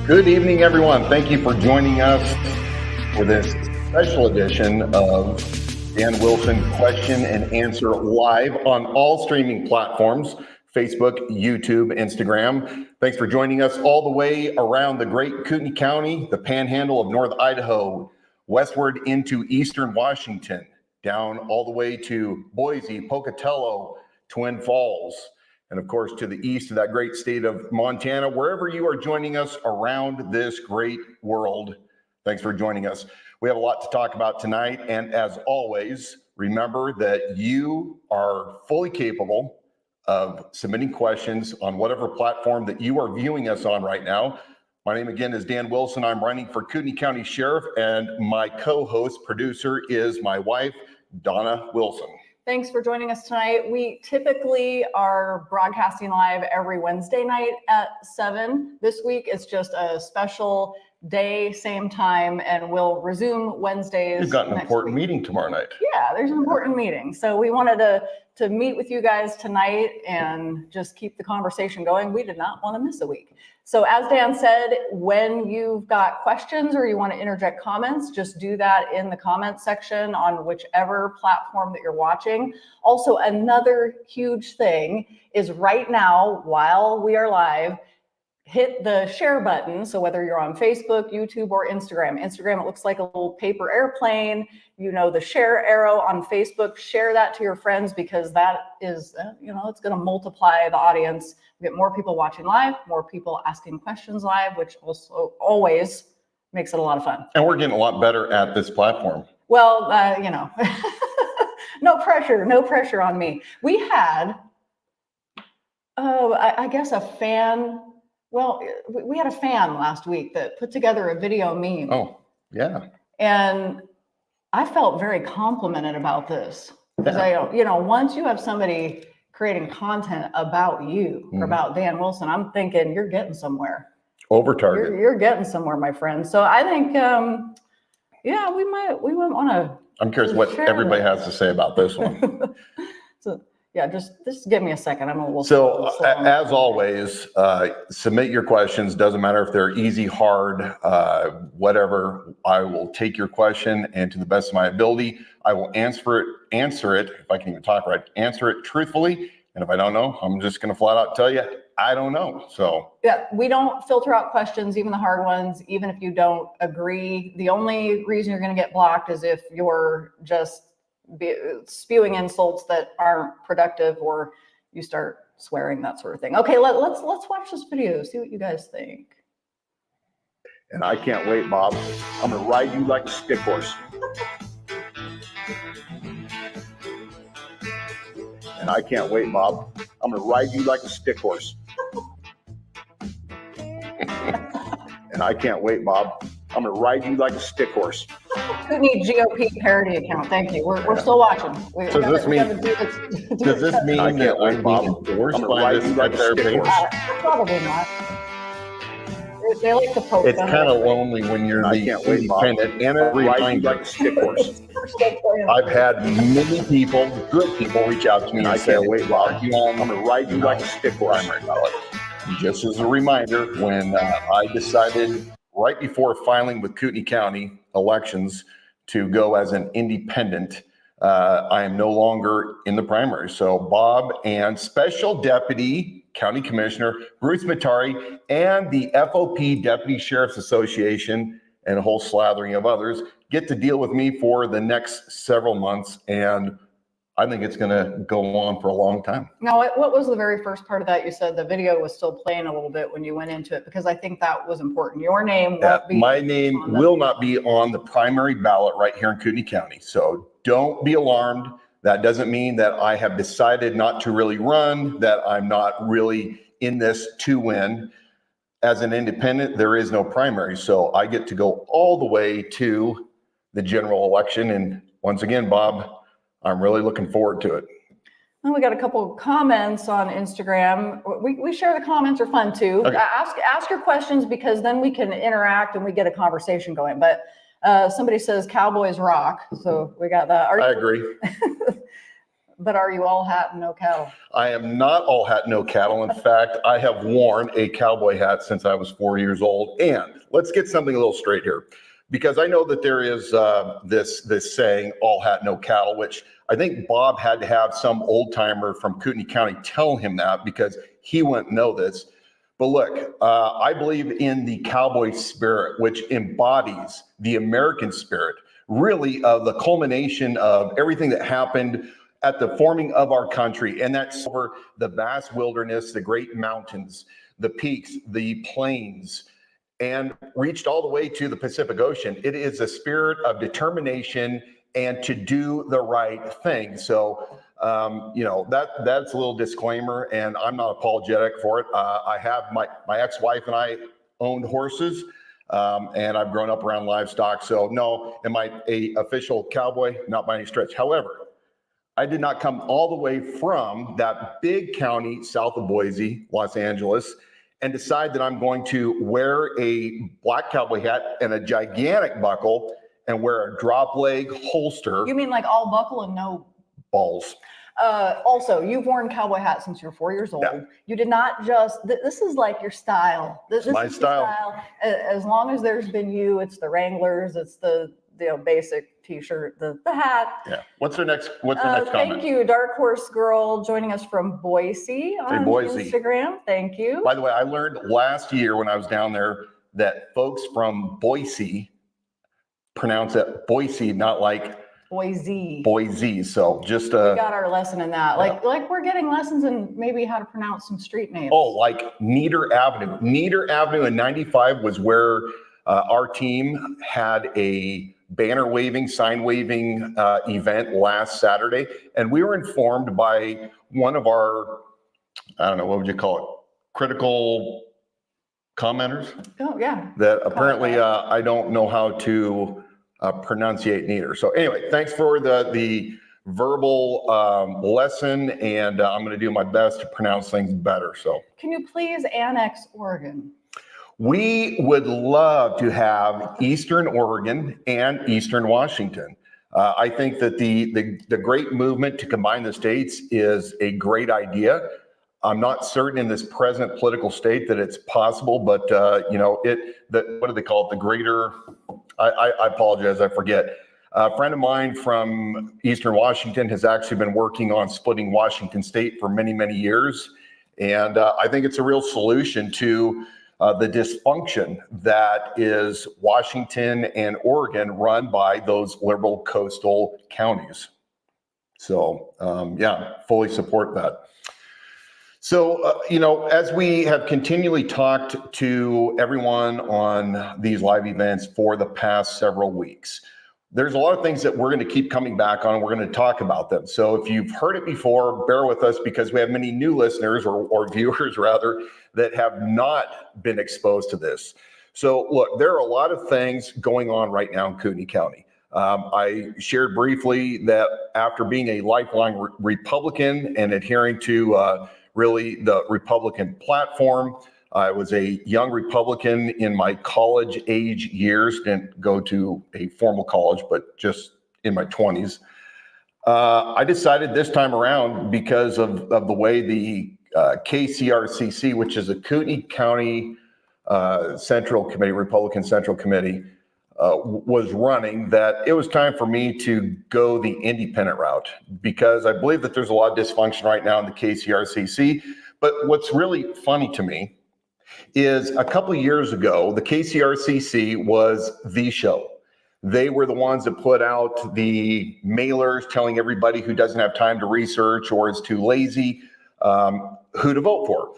Good evening, everyone. Thank you for joining us for this special edition of Dan Wilson Question and Answer live on all streaming platforms, Facebook, YouTube, Instagram. Thanks for joining us all the way around the great Kootenai County, the panhandle of North Idaho, westward into eastern Washington, down all the way to Boise, Pocatello, Twin Falls, and of course to the east of that great state of Montana. Wherever you are joining us around this great world, thanks for joining us. We have a lot to talk about tonight, and as always, remember that you are fully capable of submitting questions on whatever platform that you are viewing us on right now. My name again is Dan Wilson. I'm running for Kootenai County Sheriff, and my co-host producer is my wife, Donna Wilson. Thanks for joining us tonight. We typically are broadcasting live every Wednesday night at 7. This week it's just a special day, same time, and we'll resume Wednesdays. You've got an important meeting tomorrow night. Yeah, there's an important meeting. So we wanted to meet with you guys tonight and just keep the conversation going. We did not want to miss a week. So as Dan said, when you've got questions or you want to interject comments, just do that in the comment section on whichever platform that you're watching. Also, another huge thing is right now, while we are live, hit the share button. So whether you're on Facebook, YouTube, or Instagram, it looks like a little paper airplane. You know, the share arrow on Facebook, share that to your friends, because that is, it's going to multiply the audience. We get more people watching live, more people asking questions live, which also always makes it a lot of fun. And we're getting a lot better at this platform. Well, no pressure on me. We had, I guess a fan. Well, we had a fan last week that put together a video meme. Oh, yeah. And I felt very complimented about this. Because once you have somebody creating content about you or about Dan Wilson, I'm thinking you're getting somewhere. Over target. You're getting somewhere, my friend. So I think, we might want to. I'm curious what everybody has to say about this one. So yeah, just give me a second. I'm a little. So as always, submit your questions. Doesn't matter if they're easy, hard, whatever. I will take your question, and to the best of my ability, I will answer it. If I can even talk right, answer it truthfully. And if I don't know, I'm just going to flat out tell you I don't know. So yeah, we don't filter out questions, even the hard ones, even if you don't agree. The only reason you're going to get blocked is if you're just spewing insults that aren't productive, or you start swearing, that sort of thing. Okay, let's watch this video, see what you guys think. And I can't wait, Bob. I'm gonna ride you like a stick horse. And I can't wait, Bob. I'm gonna ride you like a stick horse. And I can't wait, Bob. I'm gonna ride you like a stick horse. Kootenai GOP parody account. Thank you. We're still watching. Does this mean that I'm being endorsed by this page? Probably not. They like to post. It's kind of lonely when you're the independent and a reminder. Like a stick horse. I've had many people, good people, reach out to me and say, wait, Bob, I'm gonna ride you like a stick horse. Just as a reminder, when I decided right before filing with Kootenai County elections to go as an independent, I am no longer in the primary. So Bob and Special Deputy County Commissioner Bruce Matari and the FOP Deputy Sheriff's Association and a whole slathering of others get to deal with me for the next several months. And I think it's going to go on for a long time. Now, what was the very first part of that? You said the video was still playing a little bit when you went into it, because I think that was important. Your name won't be. My name will not be on the primary ballot right here in Kootenai County. So don't be alarmed. That doesn't mean that I have decided not to really run, that I'm not really in this to win. As an independent, there is no primary. So I get to go all the way to the general election. And once again, Bob, I'm really looking forward to it. And we got a couple of comments on Instagram. We share the comments are fun too. Okay. Ask your questions, because then we can interact and we get a conversation going. But somebody says Cowboys rock, so we got that. I agree. But are you all hat and no cattle? I am not all hat, no cattle. In fact, I have worn a cowboy hat since I was 4 years old. And let's get something a little straight here, because I know that there is this saying, all hat, no cattle, which I think Bob had to have some old timer from Kootenai County tell him that, because he wouldn't know this. But look, I believe in the cowboy spirit, which embodies the American spirit, really the culmination of everything that happened at the forming of our country. And that's over the vast wilderness, the great mountains, the peaks, the plains, and reached all the way to the Pacific Ocean. It is a spirit of determination and to do the right thing. So, that's a little disclaimer, and I'm not apologetic for it. I have my ex-wife and I owned horses, and I've grown up around livestock. So no, am I a official cowboy? Not by any stretch. However, I did not come all the way from that big county south of Boise, Los Angeles, and decide that I'm going to wear a black cowboy hat and a gigantic buckle and wear a drop leg holster. You mean like all buckle and no balls? Also, you've worn cowboy hats since you're 4 years old. Yeah. You did not just, this is like your style. This my is style. your style. As long as there's been you, it's the Wranglers, it's the basic t-shirt, the hat. Yeah. What's their next comment? Thank you, Dark Horse Girl, joining us from Boise on Boise. Instagram. Thank you. By the way, I learned last year when I was down there that folks from Boise pronounce it Boise, not like Boise. So just we got our lesson in that. Like we're getting lessons in maybe how to pronounce some street names. Oh, like Nieder Avenue. Nieder Avenue in 95 was where our team had a banner waving, sign waving event last Saturday. And we were informed by one of our, I don't know, what would you call it? Critical commenters? Oh, yeah. That apparently I don't know how to pronunciate Nieder. So anyway, thanks for the verbal lesson, and I'm going to do my best to pronounce things better. So can you please annex Oregon? We would love to have Eastern Oregon and Eastern Washington. I think that the great movement to combine the states is a great idea. I'm not certain in this present political state that it's possible, but what do they call it? The greater, I apologize, I forget. A friend of mine from Eastern Washington has actually been working on splitting Washington state for many, many years. And I think it's a real solution to the dysfunction that is Washington and Oregon, run by those liberal coastal counties. So fully support that. So, as we have continually talked to everyone on these live events for the past several weeks, there's a lot of things that we're going to keep coming back on. We're going to talk about them. So if you've heard it before, bear with us, because we have many new listeners or viewers rather that have not been exposed to this. So look, there are a lot of things going on right now in Kootenai County. I shared briefly that after being a lifelong Republican and adhering to really the Republican platform, I was a young Republican in my college age years, didn't go to a formal college, but just in my 20s. I decided this time around, because of the way the KCRCC, which is a Kootenai County Central Committee, Republican Central Committee, was running, that it was time for me to go the independent route, because I believe that there's a lot of dysfunction right now in the KCRCC. But what's really funny to me is a couple of years ago, the KCRCC was the show. They were the ones that put out the mailers telling everybody who doesn't have time to research or is too lazy who to vote for.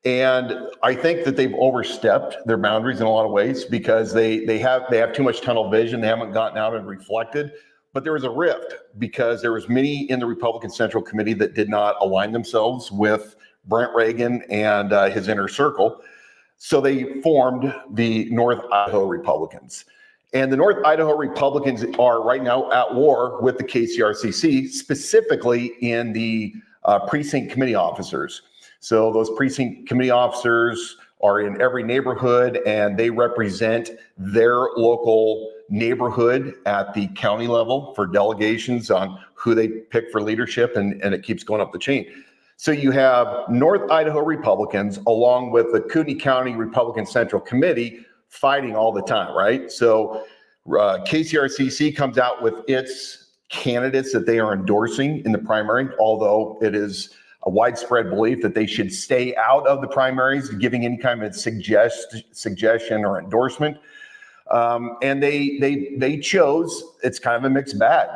And I think that they've overstepped their boundaries in a lot of ways, because they have too much tunnel vision. They haven't gotten out and reflected. But there was a rift, because there was many in the Republican Central Committee that did not align themselves with Brent Reagan and his inner circle. So they formed the North Idaho Republicans. And the North Idaho Republicans are right now at war with the KCRCC, specifically in the precinct committee officers. So those precinct committee officers are in every neighborhood, and they represent their local neighborhood at the county level for delegations on who they pick for leadership, and it keeps going up the chain. So you have North Idaho Republicans along with the Kootenai County Republican Central Committee fighting all the time, right? So KCRCC comes out with its candidates that they are endorsing in the primary, although it is a widespread belief that they should stay out of the primaries, giving any kind of suggestion or endorsement. And they chose, it's kind of a mixed bag.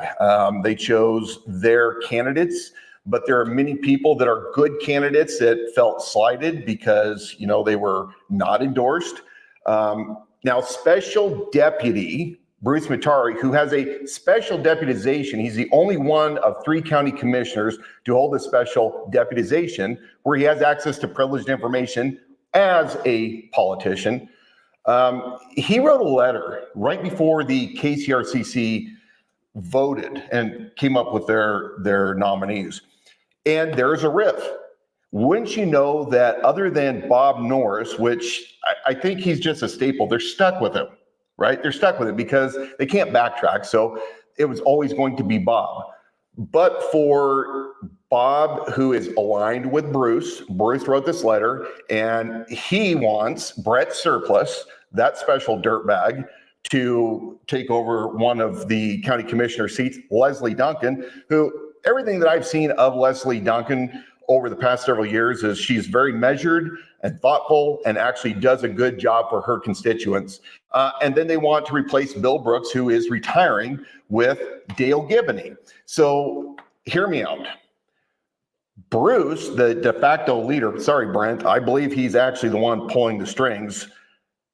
They chose their candidates, but there are many people that are good candidates that felt slighted because, you know, they were not endorsed. Now, Special Deputy Bruce Matari, who has a special deputization, he's the only one of 3 county commissioners to hold a special deputization where he has access to privileged information as a politician. He wrote a letter right before the KCRCC voted and came up with their nominees. And there's a riff. Wouldn't you know that other than Bob Norris, which I think he's just a staple, they're stuck with him, right? They're stuck with it because they can't backtrack. So it was always going to be Bob. But for Bob, who is aligned with Bruce wrote this letter, and he wants Brett Surplus, that special dirtbag, to take over one of the county commissioner seats, Leslie Duncan, who everything that I've seen of Leslie Duncan over the past several years is she's very measured and thoughtful and actually does a good job for her constituents. And then they want to replace Bill Brooks, who is retiring, with Dale Giboney. So hear me out. Bruce, the de facto leader, sorry, Brent, I believe he's actually the one pulling the strings.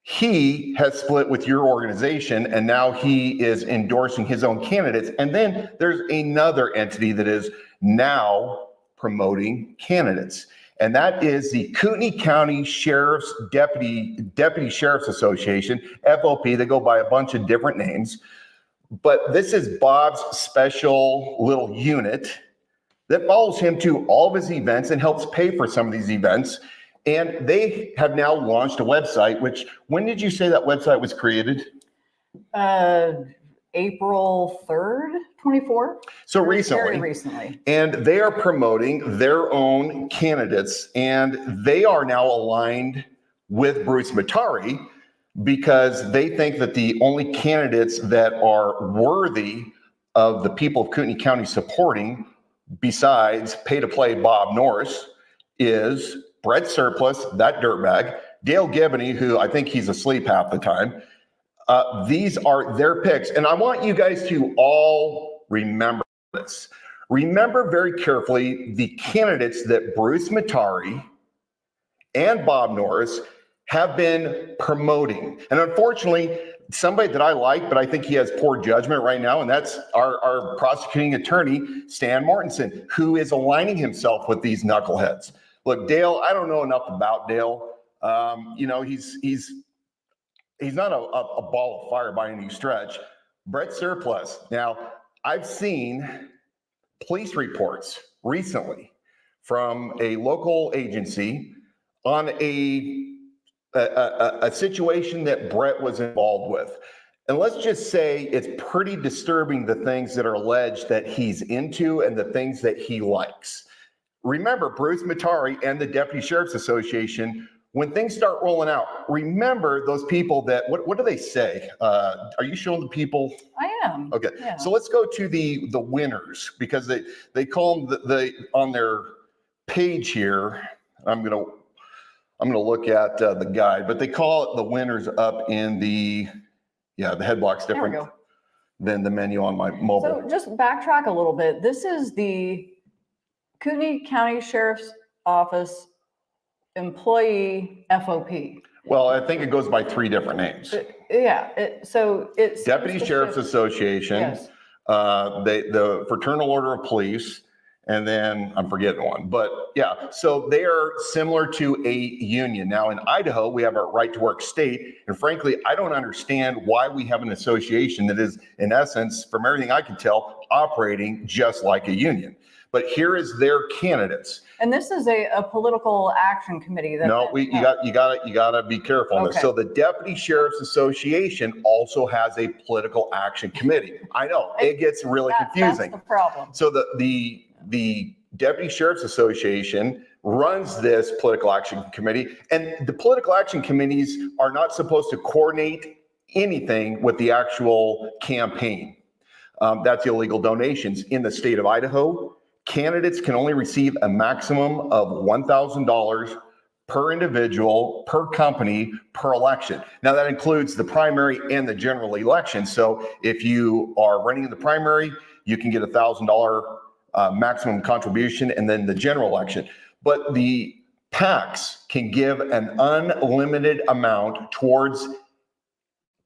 He has split with your organization, and now he is endorsing his own candidates. And then there's another entity that is now promoting candidates, and that is the Kootenai County Sheriff's Deputy Sheriff's Association, FOP. They go by a bunch of different names, but this is Bob's special little unit that follows him to all of his events and helps pay for some of these events. And they have now launched a website, which, when did you say that website was created? April 3rd, 24. So recently. Very recently. And they are promoting their own candidates, and they are now aligned with Bruce Matari because they think that the only candidates that are worthy of the people of Kootenai County supporting, besides pay-to-play Bob Norris, is Brett Surplus, that dirtbag, Dale Giboney, who I think he's asleep half the time. These are their picks. And I want you guys to all remember this. Remember very carefully the candidates that Bruce Matari and Bob Norris have been promoting. And unfortunately, somebody that I like, but I think he has poor judgment right now, and that's our prosecuting attorney, Stan Mortensen, who is aligning himself with these knuckleheads. Look, Dale, I don't know enough about Dale. You know, he's not a ball of fire by any stretch. Brett Surplus. Now, I've seen police reports recently from a local agency on a situation that Brett was involved with. And let's just say it's pretty disturbing, the things that are alleged that he's into and the things that he likes. Remember, Bruce Matari and the Deputy Sheriff's Association, when things start rolling out, remember those people that, what do they say? Are you showing the people? I am. Okay, Yeah. So let's go to the winners, because they call them on their page here. I'm gonna look at the guide, but they call it the winners up in the head block's different than the menu on my mobile. So just backtrack a little bit. This is the Kootenai County Sheriff's Office employee FOP. Well, I think it goes by 3 different names. So it's Deputy Sheriff's Association, Yes. the Fraternal Order of Police, and then I'm forgetting one. But yeah, so they are similar to a union. Now in Idaho, we have our right to work state. And frankly, I don't understand why we have an association that is, in essence, from everything I can tell, operating just like a union. But here is their candidates. And this is a political action committee that. No, you gotta be careful on this. Okay. So the Deputy Sheriff's Association also has a political action committee. I know, it gets really confusing. That's the problem. So the Deputy Sheriff's Association runs this political action committee, and the political action committees are not supposed to coordinate anything with the actual campaign. That's illegal donations. In the state of Idaho, candidates can only receive a maximum of $1,000 per individual, per company, per election. Now that includes the primary and the general election. So if you are running in the primary, you can get $1,000 maximum contribution, and then the general election. But the PACs can give an unlimited amount towards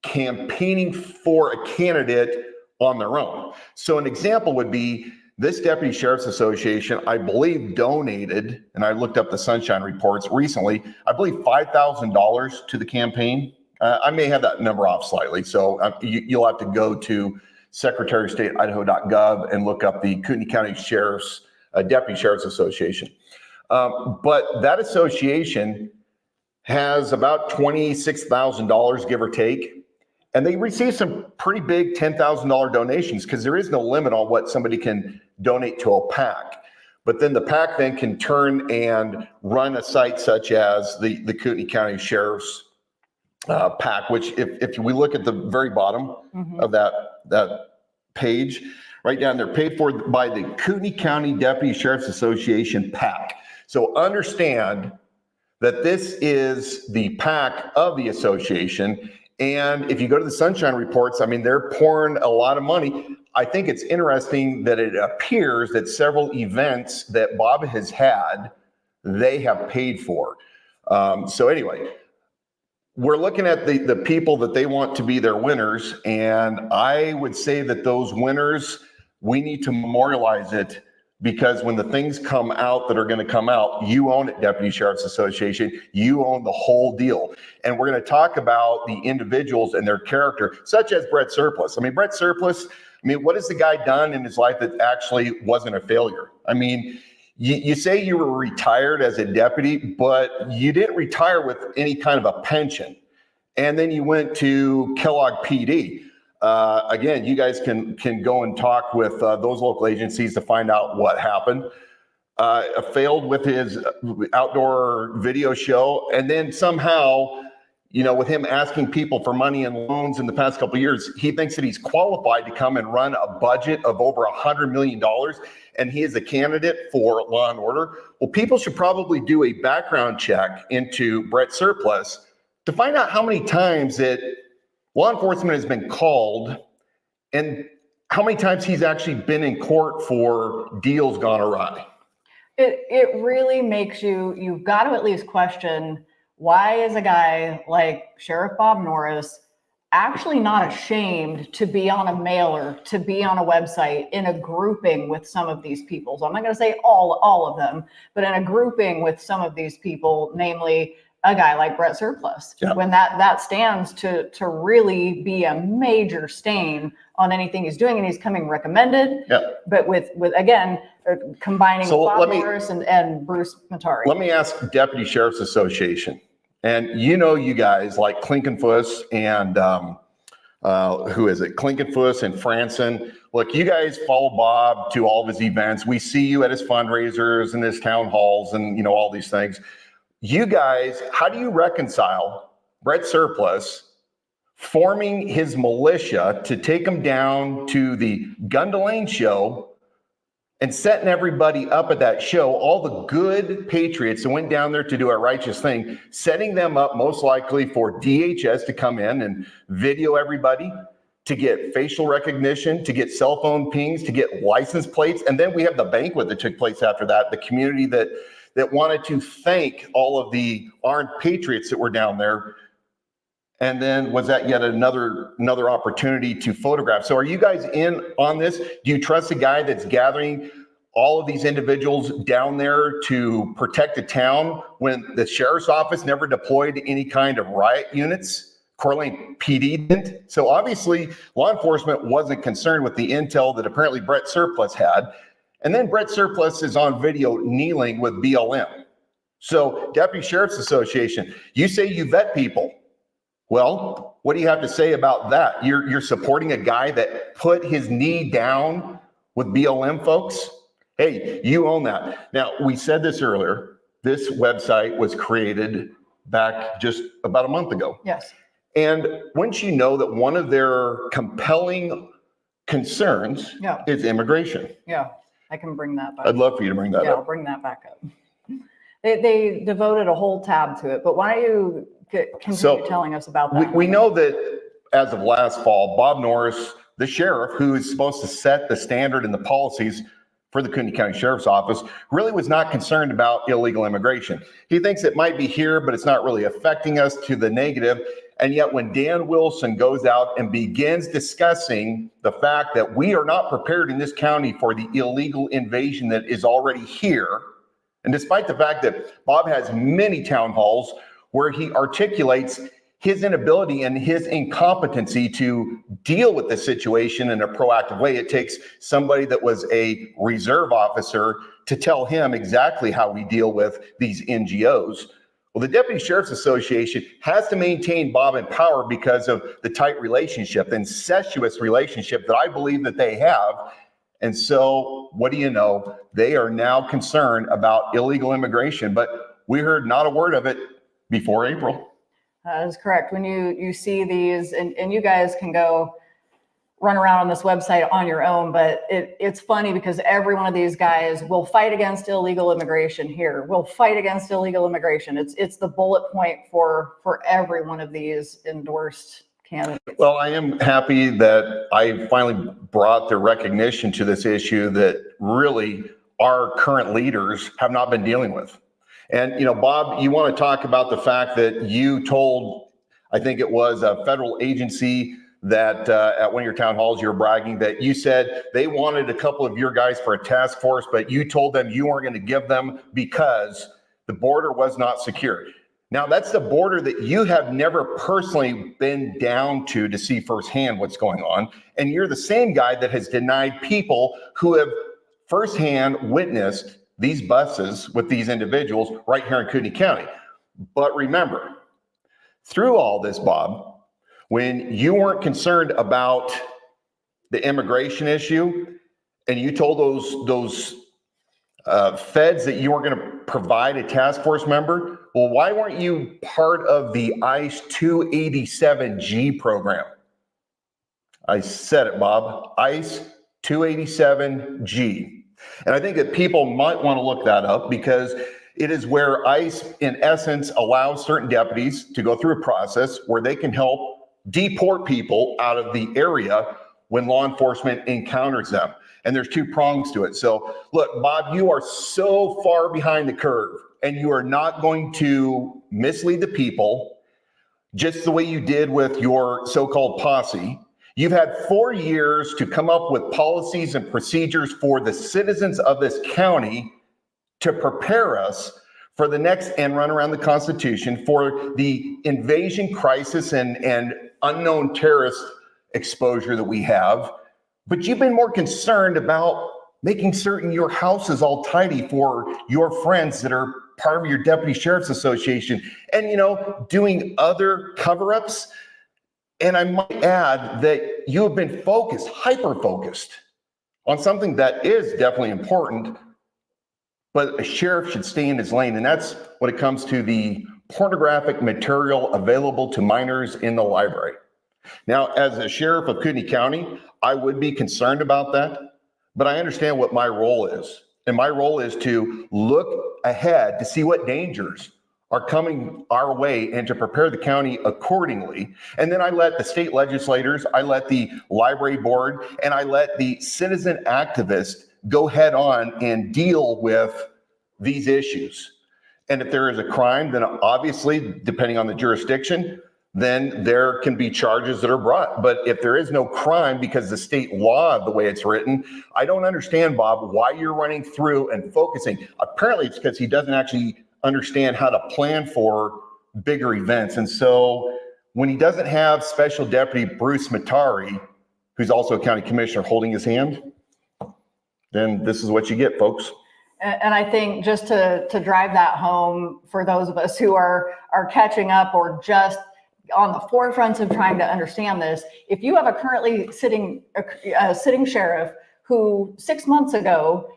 campaigning for a candidate on their own. So an example would be this Deputy Sheriff's Association, I believe, donated, and I looked up the Sunshine Reports recently, I believe $5,000 to the campaign. I may have that number off slightly. So you'll have to go to Secretary of State, Idaho.gov and look up the Kootenai County Sheriff's, Deputy Sheriff's Association. But that association has about $26,000, give or take. And they receive some pretty big $10,000 donations because there is no limit on what somebody can donate to a PAC. But then the PAC then can turn and run a site such as the Kootenai County Sheriff's PAC, which if we look at the very bottom of that page, right down there, paid for by the Kootenai County Deputy Sheriff's Association PAC. So understand that this is the PAC of the association. And if you go to the Sunshine Reports, I mean, they're pouring a lot of money. I think it's interesting that it appears that several events that Bob has had, they have paid for. So anyway, we're looking at the people that they want to be their winners. And I would say that those winners, we need to memorialize it, because when the things come out that are going to come out, you own it, Deputy Sheriff's Association. You own the whole deal. And we're going to talk about the individuals and their character, such as Brett Surplus. I mean, Brett Surplus, what has the guy done in his life that actually wasn't a failure? I mean, you say you were retired as a deputy, but you didn't retire with any kind of a pension. And then you went to Kellogg PD. Again, you guys can go and talk with those local agencies to find out what happened. Failed with his outdoor video show, and then somehow, with him asking people for money and loans in the past couple of years, he thinks that he's qualified to come and run a budget of over $100 million, and he is a candidate for law and order. Well, people should probably do a background check into Brett Surplus to find out how many times that law enforcement has been called and how many times he's actually been in court for deals gone awry. It really makes you've got to at least question, why is a guy like Sheriff Bob Norris actually not ashamed to be on a mailer, to be on a website in a grouping with some of these people? So I'm not going to say all of them, but in a grouping with some of these people, namely a guy like Brett Surplus, when that stands to really be a major stain on anything he's doing, and he's coming recommended. But with again, combining Bob Norris and Bruce Matari. Let me ask Deputy Sheriff's Association, and you guys like Klinkenfuss and who is it? Klinkenfuss and Franson. Look, you guys follow Bob to all of his events. We see you at his fundraisers and his town halls and all these things. You guys, how do you reconcile Brett Surplus forming his militia to take him down to the Gun to Lane show and setting everybody up at that show, all the good patriots that went down there to do a righteous thing, setting them up most likely for DHS to come in and video everybody, to get facial recognition, to get cell phone pings, to get license plates. And then we have the banquet that took place after that, the community that wanted to thank all of the armed patriots that were down there. And then was that yet another opportunity to photograph? So are you guys in on this? Do you trust a guy that's gathering all of these individuals down there to protect the town when the sheriff's office never deployed any kind of riot units? Coeur d'Alene PD didn't. So obviously law enforcement wasn't concerned with the intel that apparently Brett Surplus had. And then Brett Surplus is on video kneeling with BLM. So Deputy Sheriff's Association, you say you vet people. Well, what do you have to say about that? You're supporting a guy that put his knee down with BLM folks? Hey, you own that. Now, we said this earlier. This website was created back just about a month ago. Yes. And once you know that one of their compelling concerns is immigration. Yeah, I can bring that back. I'd love for you to bring that Yeah, I'll up. bring that back up. They devoted a whole tab to it, but why don't you continue telling us about that? We know that as of last fall, Bob Norris, the sheriff, who is supposed to set the standard and the policies for the Kootenai County Sheriff's Office, really was not concerned about illegal immigration. He thinks it might be here, but it's not really affecting us to the negative. And yet when Dan Wilson goes out and begins discussing the fact that we are not prepared in this county for the illegal invasion that is already here, and despite the fact that Bob has many town halls where he articulates his inability and his incompetency to deal with the situation in a proactive way, it takes somebody that was a reserve officer to tell him exactly how we deal with these NGOs. Well, the Deputy Sheriff's Association has to maintain Bob in power because of the tight relationship, the incestuous relationship that I believe that they have. And so what do you know? They are now concerned about illegal immigration, but we heard not a word of it before April. That is correct. When you see these, and you guys can go run around on this website on your own, but it's funny because every one of these guys will fight against illegal immigration here. Will fight against illegal immigration. It's the bullet point for every one of these endorsed candidates. Well, I am happy that I finally brought the recognition to this issue that really our current leaders have not been dealing with. And, you know, Bob, you want to talk about the fact that you told, I think it was a federal agency that at one of your town halls, you were bragging that you said they wanted a couple of your guys for a task force, but you told them you weren't going to give them because the border was not secure. Now, that's the border that you have never personally been down to see firsthand what's going on. And you're the same guy that has denied people who have firsthand witnessed these buses with these individuals right here in Kootenai County. But remember, through all this, Bob, when you weren't concerned about the immigration issue and you told those feds that you weren't going to provide a task force member, well, why weren't you part of the ICE 287G program? I said it, Bob, ICE 287G. And I think that people might want to look that up because it is where ICE, in essence, allows certain deputies to go through a process where they can help deport people out of the area when law enforcement encounters them. And there's two prongs to it. So look, Bob, you are so far behind the curve and you are not going to mislead the people just the way you did with your so-called posse. You've had 4 years to come up with policies and procedures for the citizens of this county to prepare us for the next end run around the Constitution, for the invasion crisis and unknown terrorist exposure that we have. But you've been more concerned about making certain your house is all tidy for your friends that are part of your Deputy Sheriff's Association and, you know, doing other cover-ups. And I might add that you have been focused, hyper-focused on something that is definitely important, but a sheriff should stay in his lane. And that's when it comes to the pornographic material available to minors in the library. Now, as a sheriff of Kootenai County, I would be concerned about that, but I understand what my role is. And my role is to look ahead to see what dangers are coming our way and to prepare the county accordingly. And then I let the state legislators, I let the library board, and I let the citizen activists go head on and deal with these issues. And if there is a crime, then obviously, depending on the jurisdiction, then there can be charges that are brought. But if there is no crime because the state law, the way it's written, I don't understand, Bob, why you're running through and focusing. Apparently it's because he doesn't actually understand how to plan for bigger events. And so when he doesn't have Special Deputy Bruce Matari, who's also a county commissioner, holding his hand, then this is what you get, folks. And I think just to drive that home for those of us who are catching up or just on the forefront of trying to understand this, if you have a currently sitting sheriff who 6 months ago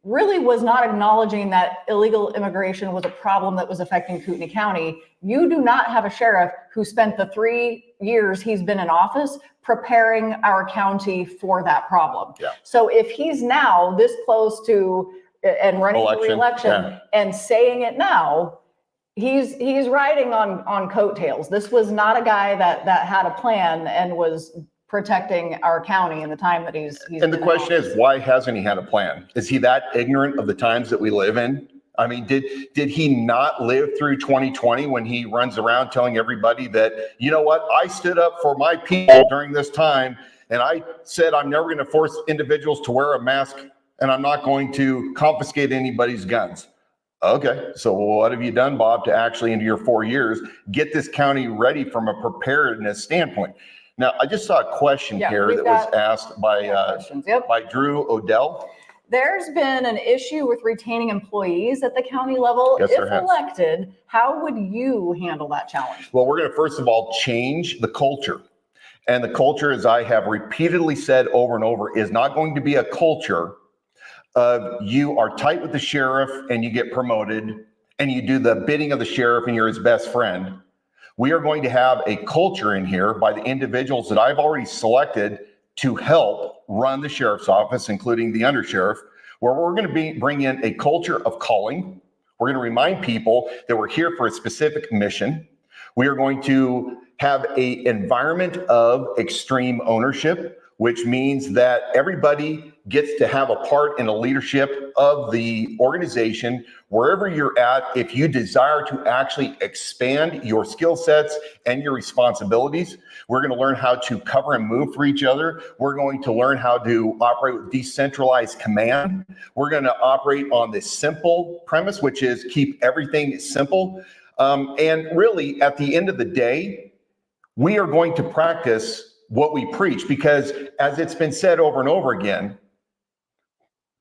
really was not acknowledging that illegal immigration was a problem that was affecting Kootenai County, you do not have a sheriff who spent the 3 years he's been in office preparing our county for that problem. Yeah. So if he's now this close to and running for re-election and saying it now, he's riding on coattails. This was not a guy that had a plan and was protecting our county in the time that he's And the question is, why hasn't he had a plan? Is he that ignorant of the times that we live in? I mean, did he not live through 2020 when he runs around telling everybody that, you know what, I stood up for my people during this time and I said I'm never going to force individuals to wear a mask and I'm not going to confiscate anybody's guns. Okay, so what have you done, Bob, to actually, into your 4 years, get this county ready from a preparedness standpoint? Now, I just saw a question here that was asked by Drew Odell. There's been an issue with retaining employees at the county level. Yes, if elected, how would you handle that challenge? Well, we're going to first of all change the culture. And the culture, as I have repeatedly said over and over, is not going to be a culture of you are tight with the sheriff and you get promoted and you do the bidding of the sheriff and you're his best friend. We are going to have a culture in here by the individuals that I've already selected to help run the sheriff's office, including the undersheriff, where we're going to bring in a culture of calling. We're going to remind people that we're here for a specific mission. We are going to have an environment of extreme ownership, which means that everybody gets to have a part in the leadership of the organization. Wherever you're at, if you desire to actually expand your skill sets and your responsibilities, we're going to learn how to cover and move for each other. We're going to learn how to operate with decentralized command. We're going to operate on this simple premise, which is keep everything simple. And really, at the end of the day, we are going to practice what we preach, because as it's been said over and over again,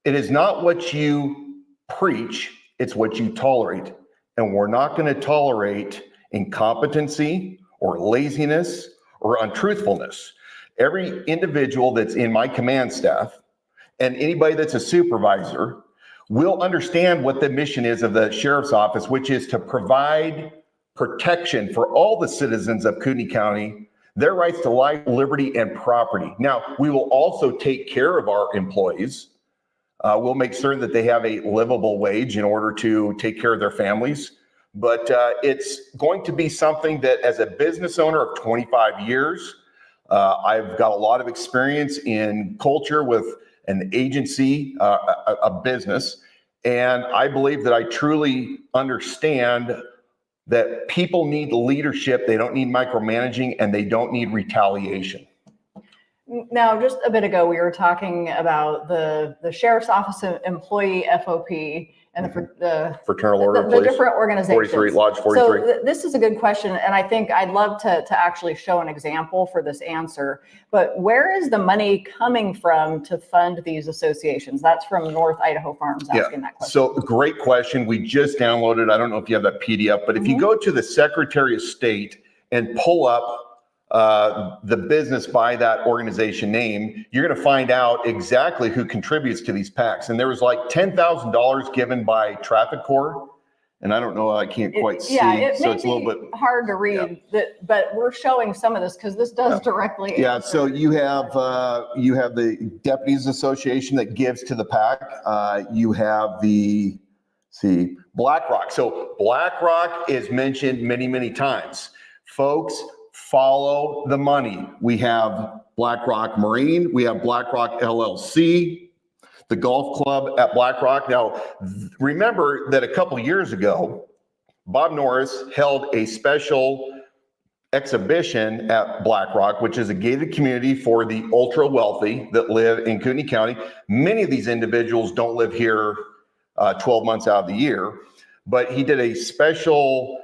it is not what you preach, it's what you tolerate. And we're not going to tolerate incompetency or laziness or untruthfulness. Every individual that's in my command staff and anybody that's a supervisor will understand what the mission is of the sheriff's office, which is to provide protection for all the citizens of Kootenai County, their rights to life, liberty, and property. Now, we will also take care of our employees. We'll make certain that they have a livable wage in order to take care of their families. But it's going to be something that, as a business owner of 25 years, I've got a lot of experience in culture with an agency, a business. And I believe that I truly understand that people need leadership, they don't need micromanaging, and they don't need retaliation. Now, just a bit ago, we were talking about the sheriff's office employee FOP and the Fraternal Order, the different organizations. 43, Lodge 43. So this is a good question, and I think I'd love to actually show an example for this answer. But where is the money coming from to fund these associations? That's from North Idaho Farms asking that question. So great question. We just downloaded, I don't know if you have that PDF, but if you go to the Secretary of State and pull up the business by that organization name, you're going to find out exactly who contributes to these PACs. And there was like $10,000 given by Traffic Corps. And I don't know, I can't quite see. Yeah, it so may it's a little bit hard to read, but we're showing some of this because this does directly. Yeah, so you have the Deputies Association that gives to the PAC. You have the BlackRock. So BlackRock is mentioned many, many times. Folks, follow the money. We have BlackRock Marine, we have BlackRock LLC, the golf club at BlackRock. Now, remember that a couple years ago, Bob Norris held a special exhibition at BlackRock, which is a gated community for the ultra wealthy that live in Kootenai County. Many of these individuals don't live here 12 months out of the year, but he did a special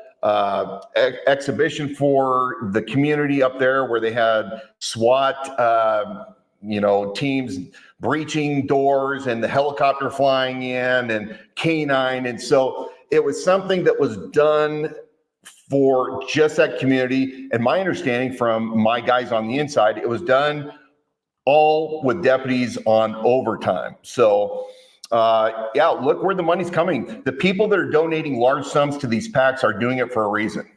exhibition for the community up there where they had SWAT teams breaching doors and the helicopter flying in and canine. And so it was something that was done for just that community. And my understanding from my guys on the inside, it was done all with deputies on overtime. So look where the money's coming. The people that are donating large sums to these PACs are doing it for a reason.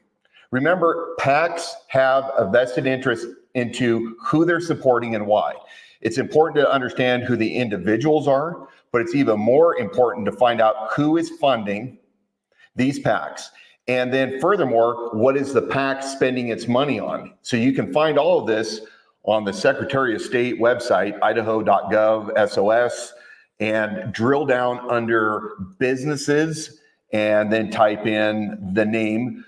Remember, PACs have a vested interest into who they're supporting and why. It's important to understand who the individuals are, but it's even more important to find out who is funding these PACs. And then furthermore, what is the PAC spending its money on? So you can find all of this on the Secretary of State website, idaho.gov/SOS, and drill down under businesses and then type in the name,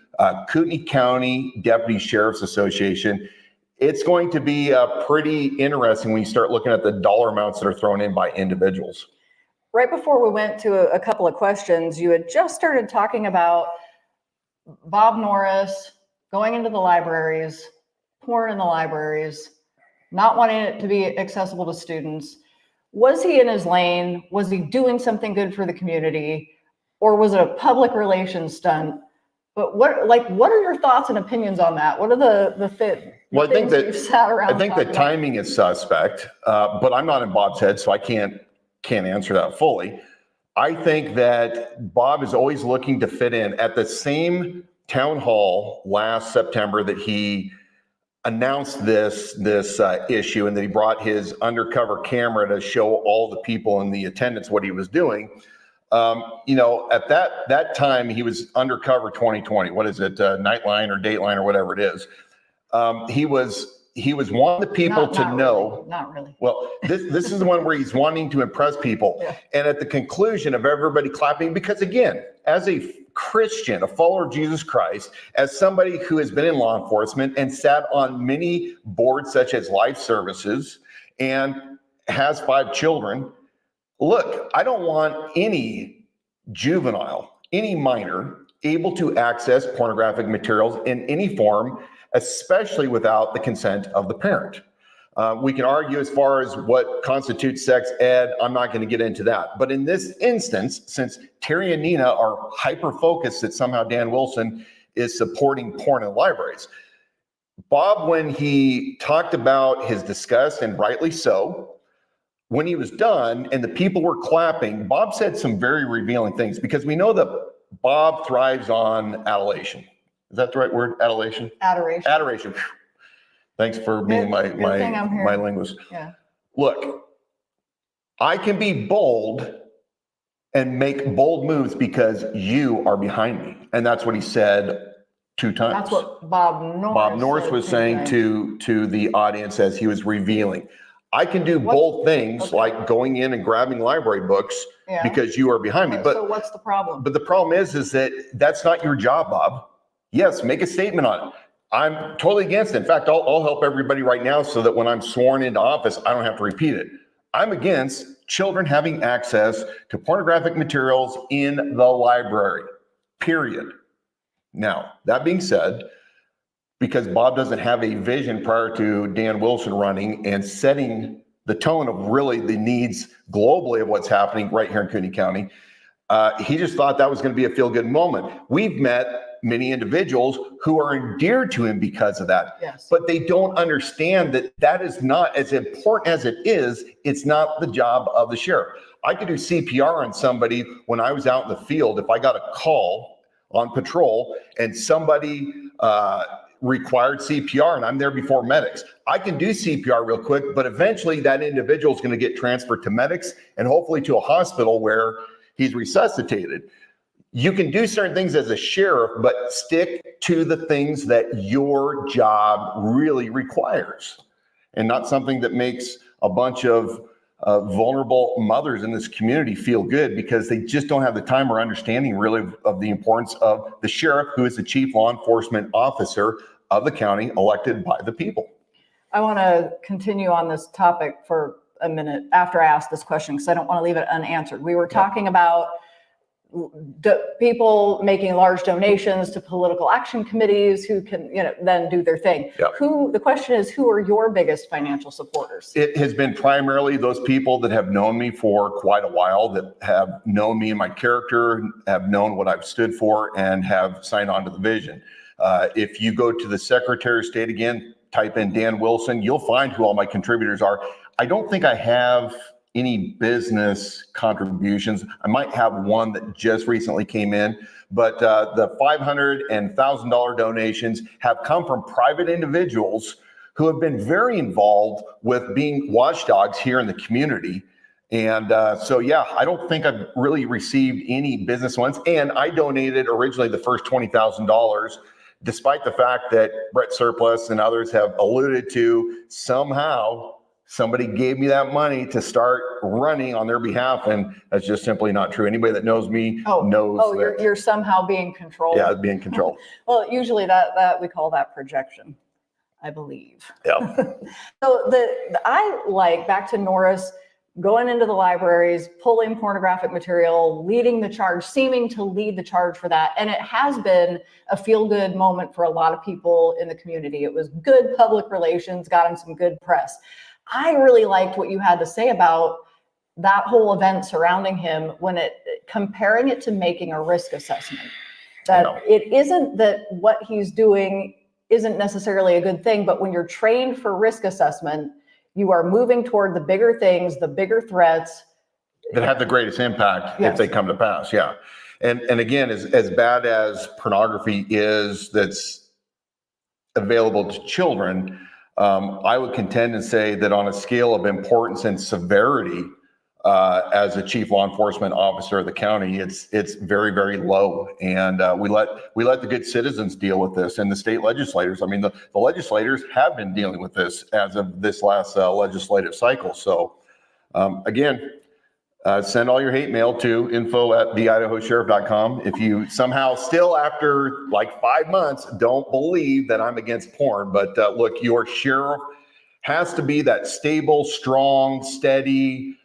Kootenai County Deputy Sheriff's Association. It's going to be pretty interesting when you start looking at the dollar amounts that are thrown in by individuals. Right before we went to a couple of questions, you had just started talking about Bob Norris going into the libraries, porn in the libraries, not wanting it to be accessible to students. Was he in his lane? Was he doing something good for the community? Or was it a public relations stunt? But what are your thoughts and opinions on that? What are the things you've sat around? I think the timing is suspect, but I'm not in Bob's head, so I can't answer that fully. I think that Bob is always looking to fit in. At the same town hall last September that he announced this issue and that he brought his undercover camera to show all the people in the attendance what he was doing. At that time he was undercover 2020. What is it? Nightline or Dateline or whatever it is. He was one of the people to know. Not really. Well, this is the one where he's wanting to impress people. Yeah. And at the conclusion of everybody clapping, because again, as a Christian, a follower of Jesus Christ, as somebody who has been in law enforcement and sat on many boards such as Life Services and has 5 children, look, I don't want any juvenile, any minor able to access pornographic materials in any form, especially without the consent of the parent. We can argue as far as what constitutes sex ed. I'm not going to get into that. But in this instance, since Terry and Nina are hyper-focused that somehow Dan Wilson is supporting porn in libraries, Bob, when he talked about his disgust, and rightly so, when he was done and the people were clapping, Bob said some very revealing things, because we know that Bob thrives on adulation. Is that the right word? Adulation? Adoration. Adoration. Thanks for being my linguist. Yeah. Look, I can be bold and make bold moves because you are behind me. And that's what he said 2 times. That's what Bob Norris was saying to the audience as he was revealing. I can do bold things like going in and grabbing library books because you are behind me. But so what's the problem? But the problem is that that's not your job, Bob. Yes, make a statement on it. I'm totally against it. In fact, I'll help everybody right now so that when I'm sworn into office, I don't have to repeat it. I'm against children having access to pornographic materials in the library, period. Now, that being said, because Bob doesn't have a vision prior to Dan Wilson running and setting the tone of really the needs globally of what's happening right here in Kootenai County, he just thought that was going to be a feel-good moment. We've met many individuals who are endeared to him because of that. Yes. But they don't understand that that is not as important as it is. It's not the job of the sheriff. I could do CPR on somebody when I was out in the field. If I got a call on patrol and somebody required CPR and I'm there before medics, I can do CPR real quick, but eventually that individual is going to get transferred to medics and hopefully to a hospital where he's resuscitated. You can do certain things as a sheriff, but stick to the things that your job really requires, and not something that makes a bunch of vulnerable mothers in this community feel good because they just don't have the time or understanding really of the importance of the sheriff, who is the chief law enforcement officer of the county elected by the people. I want to continue on this topic for a minute after I ask this question because I don't want to leave it unanswered. We were talking about people making large donations to political action committees who can, then do their thing. Yep. The question is, who are your biggest financial supporters? It has been primarily those people that have known me for quite a while, that have known me and my character, have known what I've stood for, and have signed on to the vision. If you go to the Secretary of State again, type in Dan Wilson, you'll find who all my contributors are. I don't think I have any business contributions. I might have one that just recently came in, but the $500 and $1,000 donations have come from private individuals who have been very involved with being watchdogs here in the community. And so, yeah, I don't think I've really received any business ones. And I donated originally the first $20,000, despite the fact that Brett Surplus and others have alluded to somehow somebody gave me that money to start running on their behalf, and that's just simply not true. Anybody that knows me knows that. You're somehow being controlled. Yeah, being controlled. Well, usually that we call that projection, I believe. Yeah. So I like, back to Norris, going into the libraries, pulling pornographic material, leading the charge, seeming to lead the charge for that. And it has been a feel-good moment for a lot of people in the community. It was good public relations, got him some good press. I really liked what you had to say about that whole event surrounding him, when comparing it to making a risk assessment. That it isn't that what he's doing isn't necessarily a good thing, but when you're trained for risk assessment, you are moving toward the bigger things, the bigger threats that have the greatest impact Yes. if they come to pass. Yeah. And again, as bad as pornography is that's available to children, I would contend and say that on a scale of importance and severity, as a chief law enforcement officer of the county, it's very, very low. And we let the good citizens deal with this, and the state legislators. I mean, the legislators have been dealing with this as of this last legislative cycle. So again, send all your hate mail to info@theidahosheriff.com. If you somehow still, after like 5 months, don't believe that I'm against porn, but look, your sheriff has to be that stable, strong, steady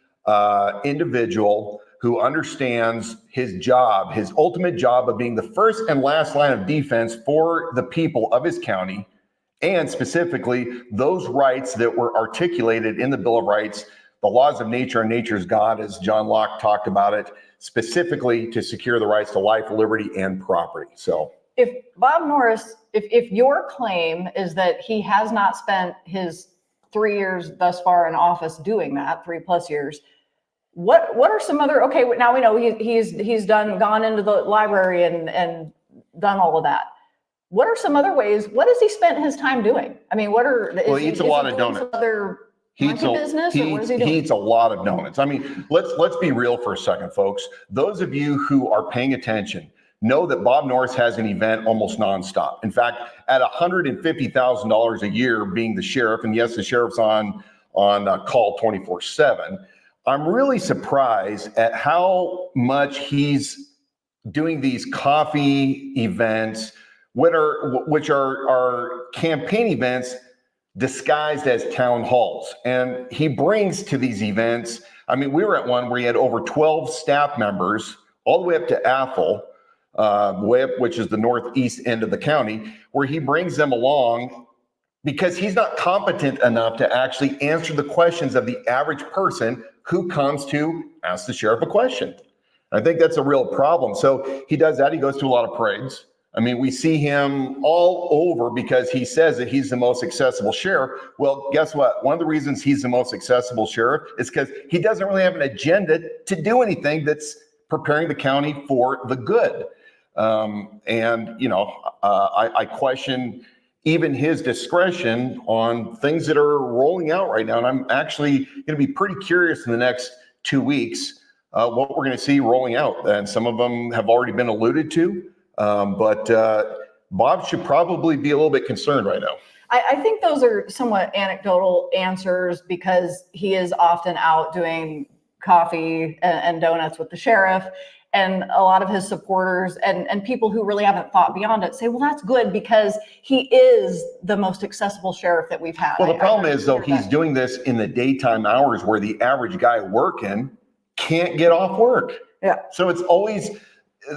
individual who understands his job, his ultimate job of being the first and last line of defense for the people of his county, and specifically those rights that were articulated in the Bill of Rights, the laws of nature and nature's God, as John Locke talked about it, specifically to secure the rights to life, liberty, and property. So if Bob Norris, if your claim is that he has not spent his 3 years thus far in office doing that, 3+ years, what are some other, okay, now we know he's gone into the library and done all of that. What are some other ways? What has he spent his time doing? I mean, he eats a lot of donuts. He eats a lot of donuts. I mean, let's be real for a second, folks. Those of you who are paying attention know that Bob Norris has an event almost nonstop. In fact, at $150,000 a year being the sheriff, and yes, the sheriff's on call 24/7, I'm really surprised at how much he's doing these coffee events, which are campaign events disguised as town halls. And he brings to these events, I mean, we were at one where he had over 12 staff members all the way up to Athol, way up, which is the northeast end of the county, where he brings them along because he's not competent enough to actually answer the questions of the average person who comes to ask the sheriff a question. I think that's a real problem. So he does that. He goes to a lot of parades. I mean, we see him all over because he says that he's the most accessible sheriff. Well, guess what? One of the reasons he's the most accessible sheriff is because he doesn't really have an agenda to do anything that's preparing the county for the good. I question even his discretion on things that are rolling out right now. And I'm actually going to be pretty curious in the next 2 weeks what we're going to see rolling out. And some of them have already been alluded to. But Bob should probably be a little bit concerned right now. I think those are somewhat anecdotal answers because he is often out doing coffee and donuts with the sheriff. And a lot of his supporters and people who really haven't thought beyond it say, well, that's good because he is the most accessible sheriff that we've had. Well, the problem is, though, he's doing this in the daytime hours where the average guy working can't get off work. Yeah. So it's always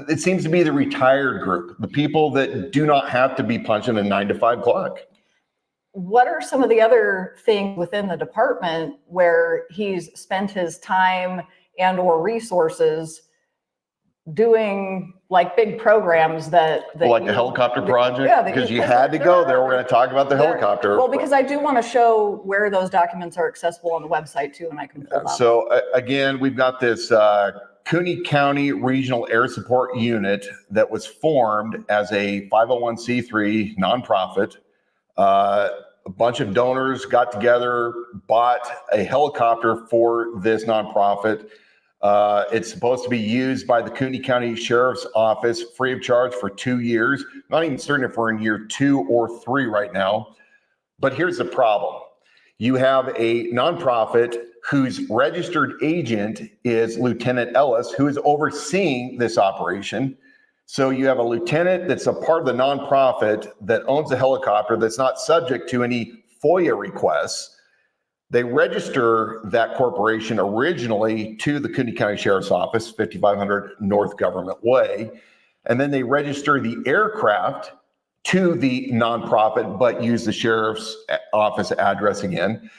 it seems to be the retired group, the people that do not have to be punching a 9 to 5 clock. What are some of the other things within the department where he's spent his time and or resources doing like big programs that Like the helicopter project? Yeah, because you had to go there. We're going to talk about the helicopter. Well, because I do want to show where those documents are accessible on the website too, and I can pull them up. So again, we've got this Cooney County Regional Air Support Unit that was formed as a 501c3 nonprofit. A bunch of donors got together, bought a helicopter for this nonprofit. It's supposed to be used by the Cooney County Sheriff's Office free of charge for 2 years. Not even certain if we're in year 2 or 3 right now. But here's the problem. You have a nonprofit whose registered agent is Lieutenant Ellis, who is overseeing this operation. So you have a lieutenant that's a part of the nonprofit that owns a helicopter that's not subject to any FOIA requests. They register that corporation originally to the Cooney County Sheriff's Office, 5500 North Government Way. And then they register the aircraft to the nonprofit, but use the Sheriff's Office address again.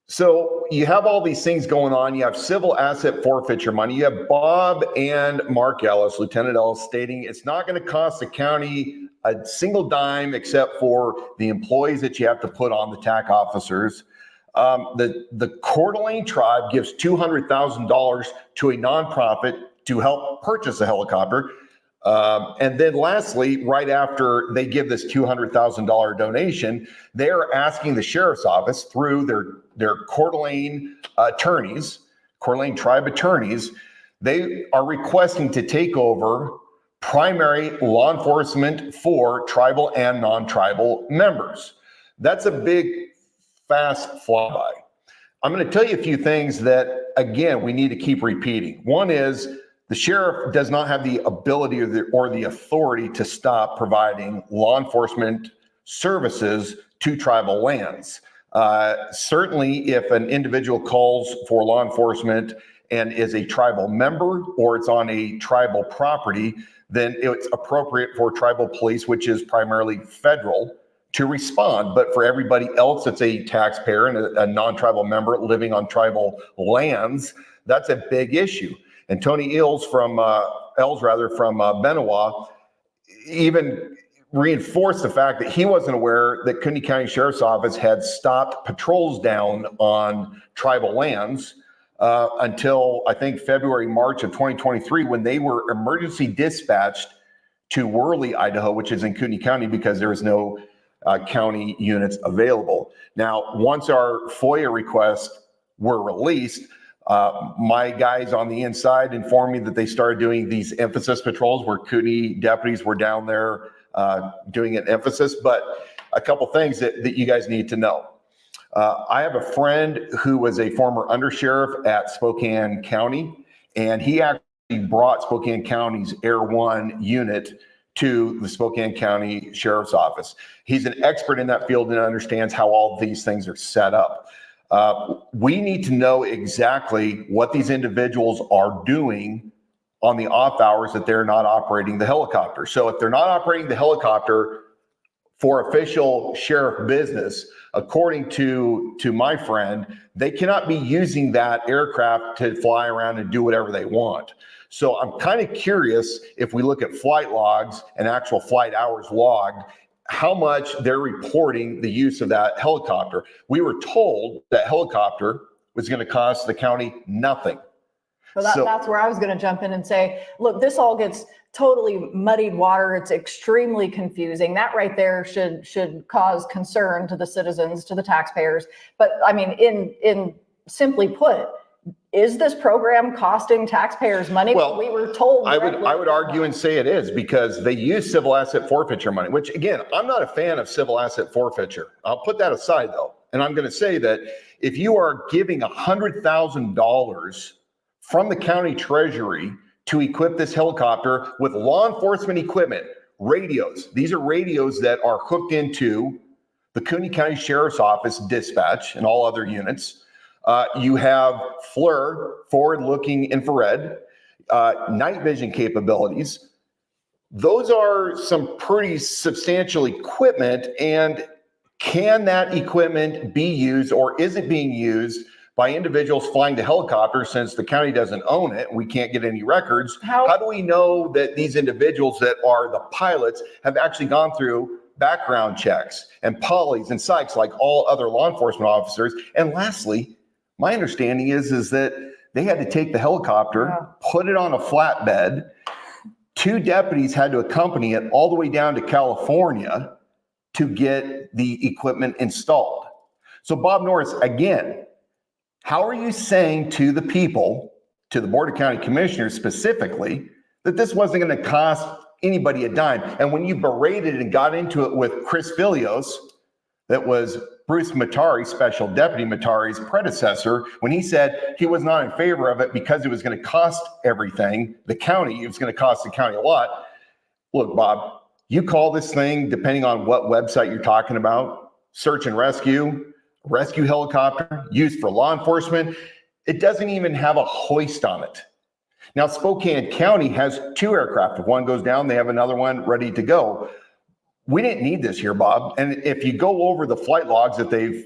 So you have all these things going on. You have civil asset forfeiture money. You have Bob and Mark Ellis, Lieutenant Ellis, stating it's not going to cost the county a single dime except for the employees that you have to put on the TAC officers. The Coeur d'Alene tribe gives $200,000 to a nonprofit to help purchase a helicopter. And then lastly, right after they give this $200,000 donation, they are asking the Sheriff's Office through their Coeur d'Alene attorneys, Coeur d'Alene tribe attorneys, they are requesting to take over primary law enforcement for tribal and non-tribal members. That's a big, fast flyby. I'm going to tell you a few things that, again, we need to keep repeating. One is the sheriff does not have the ability or the authority to stop providing law enforcement services to tribal lands. Certainly, if an individual calls for law enforcement and is a tribal member or it's on a tribal property, then it's appropriate for tribal police, which is primarily federal, to respond. But for everybody else that's a taxpayer and a non-tribal member living on tribal lands, that's a big issue. And Tony Els from Benawa even reinforced the fact that he wasn't aware that Cooney County Sheriff's Office had stopped patrols down on tribal lands until I think February, March of 2023, when they were emergency dispatched to Worley, Idaho, which is in Cooney County, because there is no county units available. Now, once our FOIA requests were released, my guys on the inside informed me that they started doing these emphasis patrols where Cooney deputies were down there doing an emphasis. But a couple things that you guys need to know. I have a friend who was a former undersheriff at Spokane County, and he actually brought Spokane County's Air One unit to the Spokane County Sheriff's Office. He's an expert in that field and understands how all these things are set up. We need to know exactly what these individuals are doing on the off hours that they're not operating the helicopter. So if they're not operating the helicopter for official sheriff business, according to my friend, they cannot be using that aircraft to fly around and do whatever they want. So I'm kind of curious, if we look at flight logs and actual flight hours logged, how much they're reporting the use of that helicopter. We were told that helicopter was going to cost the county nothing. So that's where I was going to jump in and say, look, this all gets totally muddied water. It's extremely confusing. That right there should cause concern to the citizens, to the taxpayers. But I mean, in simply put, is this program costing taxpayers money? Well, we were told. I would argue and say it is, because they use civil asset forfeiture money, which again, I'm not a fan of civil asset forfeiture. I'll put that aside though. And I'm going to say that if you are giving $100,000 from the county treasury to equip this helicopter with law enforcement equipment, radios, these are radios that are hooked into the Cooney County Sheriff's Office dispatch and all other units. You have FLIR, forward-looking infrared, night vision capabilities, those are some pretty substantial equipment. And can that equipment be used, or is it being used by individuals flying the helicopter, since the county doesn't own it? We can't get any records. How do we know that these individuals that are the pilots have actually gone through background checks and polys and psychs like all other law enforcement officers? And lastly, my understanding is that they had to take the helicopter, put it on a flatbed. 2 deputies had to accompany it all the way down to California to get the equipment installed. So Bob Norris, again, how are you saying to the people, to the Board of County Commissioners specifically, that this wasn't going to cost anybody a dime? And when you berated and got into it with Chris Filios, that was Bruce Matari, Special Deputy Matari's predecessor, when he said he was not in favor of it because it was going to cost everything, the county, it was going to cost the county a lot. Look, Bob, you call this thing, depending on what website you're talking about, search and rescue helicopter used for law enforcement. It doesn't even have a hoist on it. Now, Spokane County has 2 aircraft. If one goes down, they have another one ready to go. We didn't need this here, Bob. And if you go over the flight logs that they've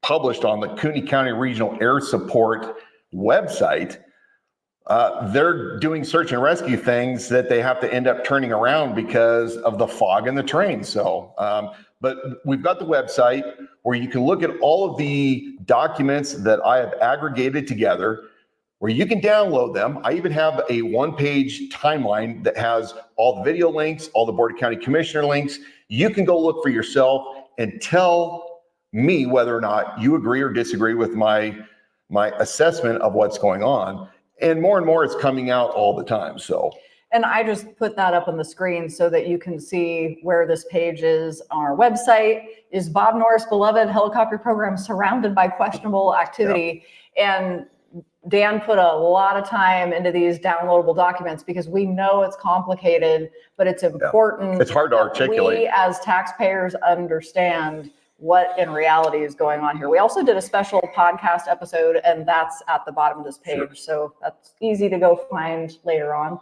published on the Cooney County Regional Air Support website, they're doing search and rescue things that they have to end up turning around because of the fog in the train. So, but we've got the website where you can look at all of the documents that I have aggregated together, where you can download them. I even have a 1-page timeline that has all the video links, all the Board of County Commissioner links. You can go look for yourself and tell me whether or not you agree or disagree with my assessment of what's going on. And more it's coming out all the time. So, and I just put that up on the screen so that you can see where this page is on our website. Is Bob Norris' beloved helicopter program surrounded by questionable activity? And Dan put a lot of time into these downloadable documents because we know it's complicated, but it's important. It's hard to articulate. We as taxpayers understand what in reality is going on here. We also did a special podcast episode, and that's at the bottom of this page. Sure. So that's easy to go find later on.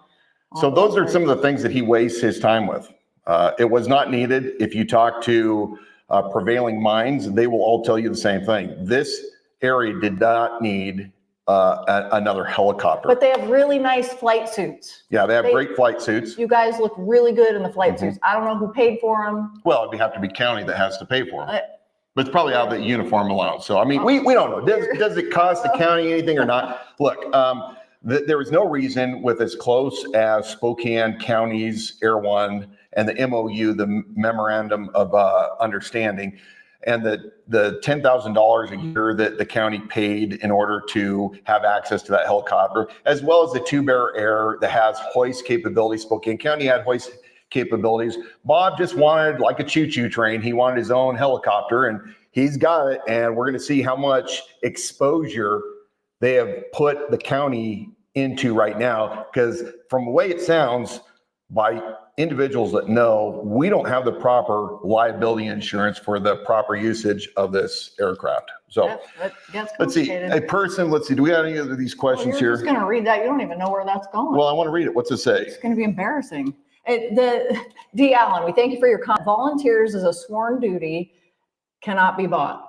So those are some of the things that he wastes his time with. It was not needed. If you talk to prevailing minds, they will all tell you the same thing. This area did not need another helicopter. But they have really nice flight suits. Yeah, they have great flight suits. You guys look really good in the flight suits. I don't know who paid for them. Well, it'd have to be county that has to pay for them. But it's probably out of the uniform allowance. So, I mean, we don't know. Does it cost the county anything or not? Look, there was no reason with as close as Spokane County's Air One and the MOU, the Memorandum of Understanding, and the $10,000 a year that the county paid in order to have access to that helicopter, as well as the 2-Bear Air that has hoist capabilities. Spokane County had hoist capabilities. Bob just wanted, like a choo-choo train, he wanted his own helicopter, and he's got it. And we're going to see how much exposure they have put the county into right now, because from the way it sounds, by individuals that know, we don't have the proper liability insurance for the proper usage of this aircraft. So let's see, a person, let's see, do we have any of these questions here? You're just going to read that. You don't even know where that's going. Well, I want to read it. What's it say? It's going to be embarrassing. D. Allen, we thank you for your comment. Volunteers is a sworn duty, cannot be bought.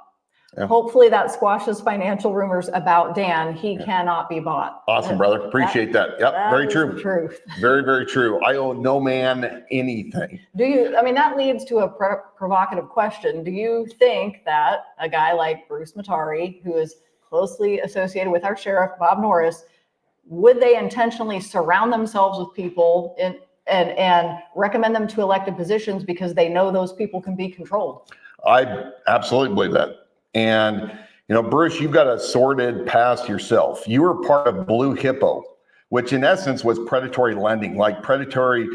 Yeah. Hopefully that squashes financial rumors about Dan. He cannot be bought. Awesome, brother. Appreciate that. Yep, very true. The truth. Very, very true. I owe no man anything. That leads to a provocative question. Do you think that a guy like Bruce Matari, who is closely associated with our sheriff, Bob Norris, would they intentionally surround themselves with people and recommend them to elected positions because they know those people can be controlled? I absolutely believe that. And, Bruce, you've got a sordid past yourself. You were part of Blue Hippo, which in essence was predatory lending, like predatory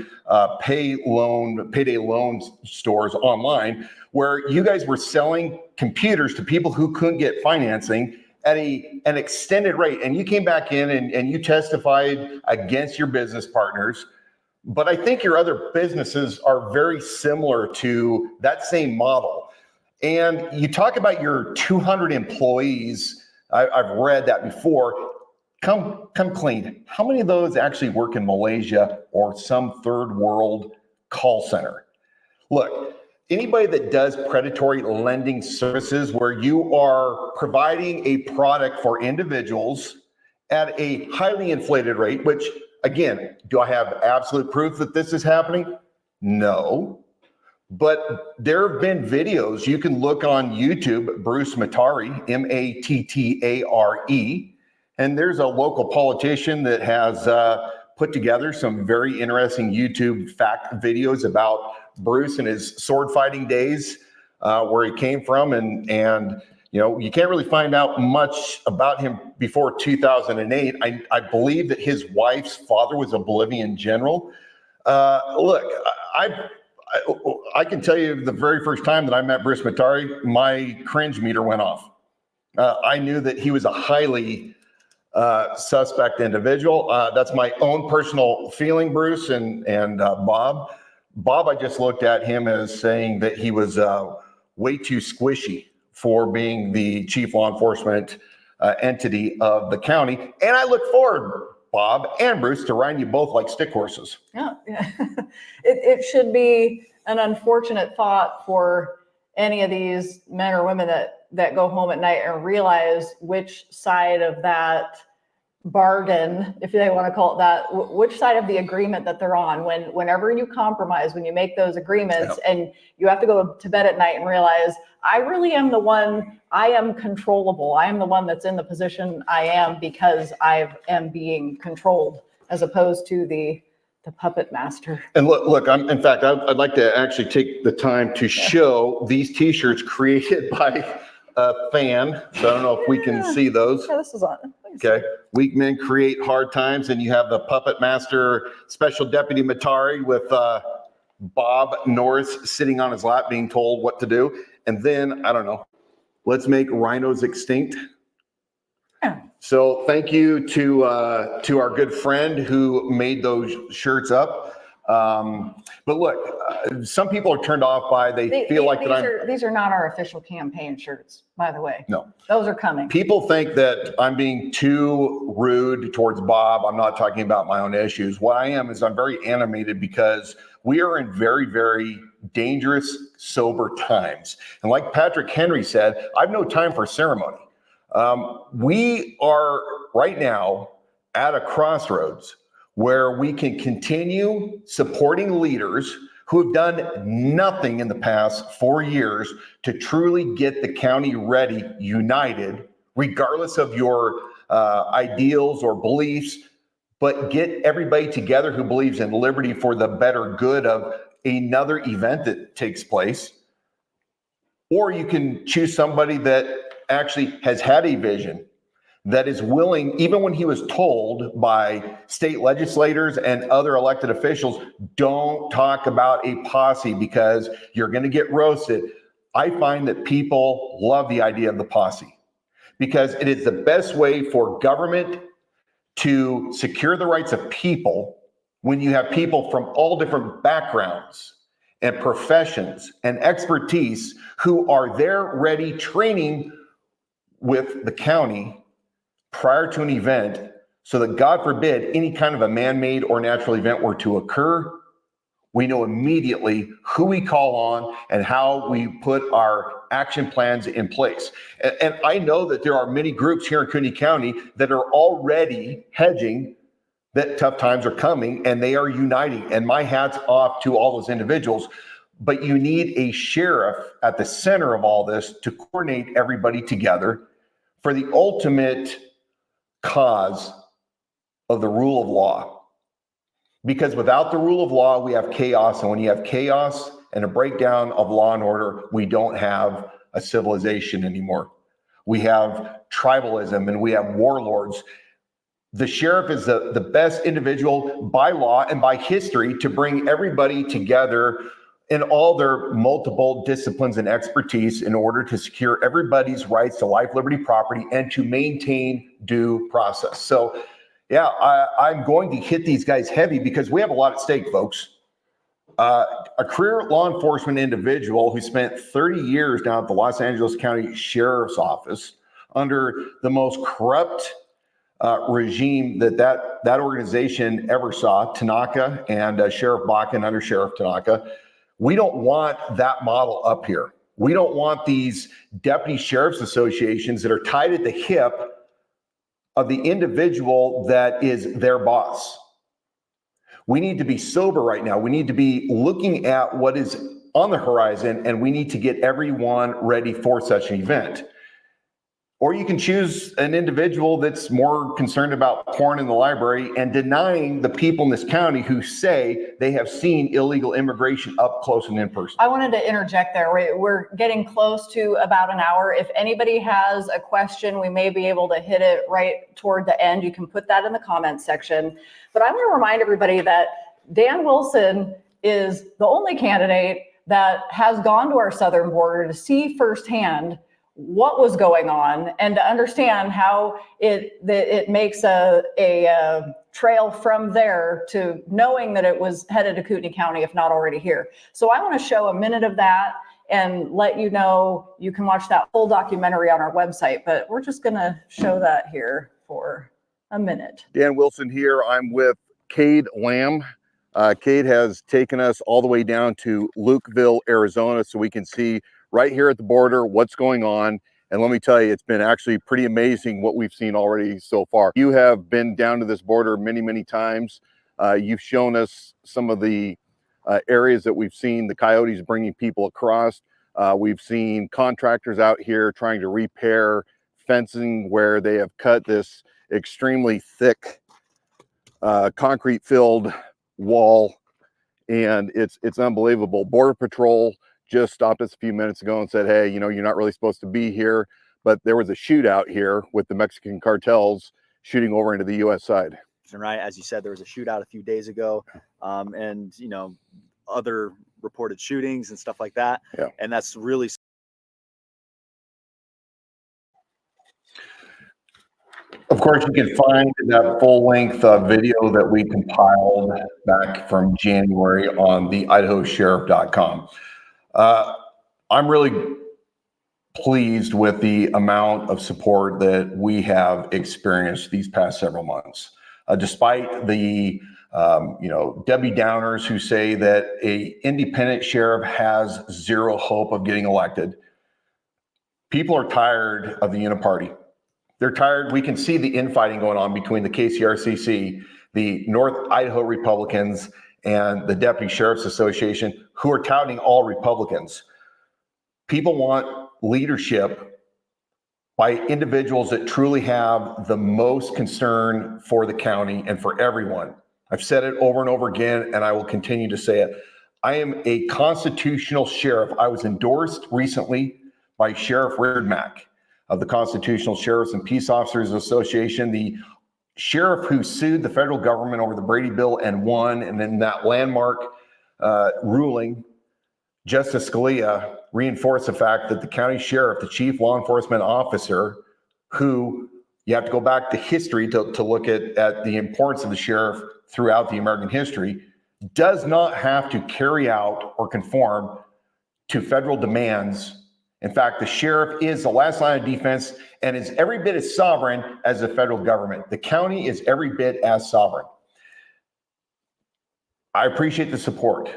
payday loan stores online, where you guys were selling computers to people who couldn't get financing at an extended rate. And you came back in and you testified against your business partners. But I think your other businesses are very similar to that same model. And you talk about your 200 employees. I've read that before. come clean. How many of those actually work in Malaysia or some third world call center? Look, anybody that does predatory lending services where you are providing a product for individuals at a highly inflated rate, which again, do I have absolute proof that this is happening? No. But there have been videos, you can look on YouTube, Bruce Mattari, Mattare, and there's a local politician that has put together some very interesting YouTube fact videos about Bruce and his sword fighting days, where he came from, and you know, you can't really find out much about him before 2008. I believe that his wife's father was a Bolivian general. Look, I can tell you the very first time that I met Bruce Mattari, my cringe meter went off. I knew that he was a highly suspect individual. That's my own personal feeling, Bruce and Bob. Bob, I just looked at him as saying that he was way too squishy for being the chief law enforcement entity of the county. And I look forward, Bob and Bruce, to riding you both like stick horses. Yeah. It should be an unfortunate thought for any of these men or women that go home at night and realize which side of that bargain, if they want to call it that, which side of the agreement that they're on. Whenever you compromise, when you make those agreements, and you have to go to bed at night and realize, I really am the one, I am controllable. I am the one that's in the position I am because I am being controlled, as opposed to the puppet master. And look, in fact, I'd like to actually take the time to show these t-shirts created by a fan. So I don't know if we can see those. Yeah, this is on. Okay. Weak men create hard times, and you have the puppet master, Special Deputy Mattari, with Bob Norris sitting on his lap being told what to do. And then, I don't know, let's make rhinos extinct. Yeah. So thank you to our good friend who made those shirts up. But look, some people are turned off by, they feel like these are not our official campaign shirts, by the way. No. Those are coming. People think that I'm being too rude towards Bob. I'm not talking about my own issues. What I am is I'm very animated because we are in very, very dangerous, sober times. And like Patrick Henry said, I've no time for ceremony. We are right now at a crossroads where we can continue supporting leaders who have done nothing in the past 4 years to truly get the county ready, united, regardless of your ideals or beliefs, but get everybody together who believes in liberty for the better good of another event that takes place. Or you can choose somebody that actually has had a vision, that is willing, even when he was told by state legislators and other elected officials, don't talk about a posse because you're going to get roasted. I find that people love the idea of the posse because it is the best way for government to secure the rights of people when you have people from all different backgrounds and professions and expertise who are there ready training with the county prior to an event, so that God forbid any kind of a man-made or natural event were to occur, we know immediately who we call on and how we put our action plans in place. And I know that there are many groups here in Cooney County that are already hedging that tough times are coming, and they are uniting. And my hat's off to all those individuals. But you need a sheriff at the center of all this to coordinate everybody together for the ultimate cause of the rule of law. Because without the rule of law, we have chaos. And when you have chaos and a breakdown of law and order, we don't have a civilization anymore. We have tribalism and we have warlords. The sheriff is the best individual by law and by history to bring everybody together in all their multiple disciplines and expertise in order to secure everybody's rights to life, liberty, property, and to maintain due process. So yeah, I'm going to hit these guys heavy because we have a lot at stake, folks. A career law enforcement individual who spent 30 years down at the Los Angeles County Sheriff's Office under the most corrupt regime that organization ever saw, Tanaka and Sheriff Bakken under Sheriff Tanaka. We don't want that model up here. We don't want these deputy sheriff's associations that are tied at the hip of the individual that is their boss. We need to be sober right now. We need to be looking at what is on the horizon, and we need to get everyone ready for such an event. Or you can choose an individual that's more concerned about porn in the library and denying the people in this county who say they have seen illegal immigration up close and in person. I wanted to interject there. We're getting close to about an hour. If anybody has a question, we may be able to hit it right toward the end. You can put that in the comments section. But I want to remind everybody that Dan Wilson is the only candidate that has gone to our southern border to see firsthand what was going on and to understand how it makes a trail from there to knowing that it was headed to Kootenai County, if not already here. So I want to show a minute of that and let you know you can watch that full documentary on our website, but we're just going to show that here for a minute. Dan Wilson here. I'm with Cade Lamb. Cade has taken us all the way down to Lukeville, Arizona, so we can see right here at the border what's going on. And let me tell you, it's been actually pretty amazing what we've seen already so far. You have been down to this border many, many times. You've shown us some of the areas that we've seen the coyotes bringing people across. We've seen contractors out here trying to repair fencing where they have cut this extremely thick concrete filled wall, and it's unbelievable. Border Patrol just stopped us a few minutes ago and said, hey, you know, you're not really supposed to be here, but there was a shootout here with the Mexican cartels shooting over into the U.S. side. Right, as you said, there was a shootout a few days ago, and you know, other reported shootings and stuff like that. Yeah. And that's really. Of course, you can find that full-length video that we compiled back from January on the idahosheriff.com. I'm really pleased with the amount of support that we have experienced these past several months. Despite the Debbie Downers who say that an independent sheriff has zero hope of getting elected, people are tired of the uniparty. They're tired. We can see the infighting going on between the KCRCC, the North Idaho Republicans, and the Deputy Sheriff's Association, who are touting all Republicans. People want leadership by individuals that truly have the most concern for the county and for everyone. I've said it over and over again, and I will continue to say it. I am a constitutional sheriff. I was endorsed recently by Sheriff Rirdmack of the Constitutional Sheriffs and Peace Officers Association, the sheriff who sued the federal government over the Brady Bill and won. And then that landmark ruling, Justice Scalia reinforced the fact that the county sheriff, the chief law enforcement officer, who you have to go back to history to look at the importance of the sheriff throughout the American history, does not have to carry out or conform to federal demands. In fact, the sheriff is the last line of defense and is every bit as sovereign as the federal government. The county is every bit as sovereign. I appreciate the support.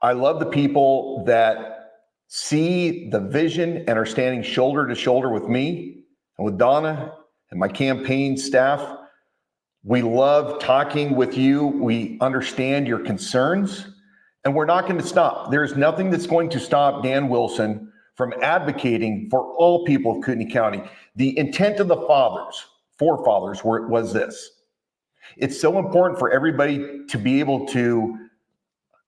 I love the people that see the vision and are standing shoulder to shoulder with me and with Donna and my campaign staff. We love talking with you. We understand your concerns, and we're not going to stop. There's nothing that's going to stop Dan Wilson from advocating for all people of Kootenai County. The intent of the forefathers was this. It's so important for everybody to be able to